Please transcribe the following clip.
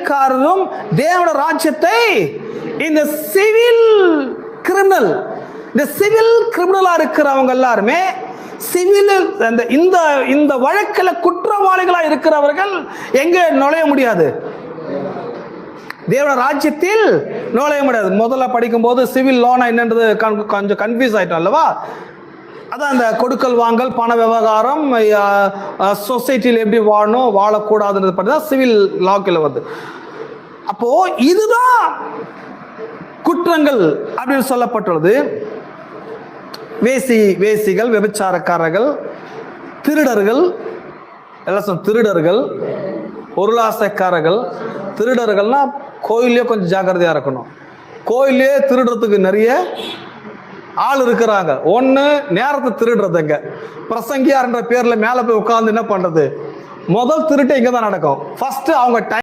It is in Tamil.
கொள்ளைக்காரரும் தேவனுடைய ராஜ்யத்தை இந்த சிவில் கிரிமினல், இந்த சிவில் கிரிமினலா இருக்கிறவங்க எல்லாருமே, சிவில் இந்த வழக்கில் குற்றவாளிகளா இருக்கிறவர்கள் எங்க நுழைய முடியாது? தேவனுடைய ராஜ்யத்தில் நுழைய முடியாது. முதல்ல படிக்கும்போது சிவில் லோனா என்னன்றது கொஞ்சம் கன்ஃபியூஸ் ஆயிட்டோம் அல்லவா? அதான் அந்த கொடுக்கல் வாங்கல், பண விவகாரம், சொசைட்டியில் எப்படி வாழணும் வாழக்கூடாதுன்றது பற்றி தான் சிவில் லாக்கில் வருது. அப்போ இதுதான் குற்றங்கள் அப்படின்னு சொல்லப்பட்டுள்ளது. வேசிகள், விபச்சாரக்காரர்கள், திருடர்கள், எல்லாம் திருடர்கள், பொருளாசைக்காரர்கள். திருடர்கள்னா கோயிலே கொஞ்சம் ஜாக்கிரதையா இருக்கணும். கோயிலே திருடுறதுக்கு நிறைய ஆள் இருக்கிறாங்க. ஒன்று நேரத்தை திருடுறதுங்க, பிரசங்கியார்ன்ற பேர்ல மேலே போய் உட்கார்ந்து என்ன பண்றது, முதல் திருட்டு இங்கே தான் நடக்கும். ஃபர்ஸ்ட் அவங்க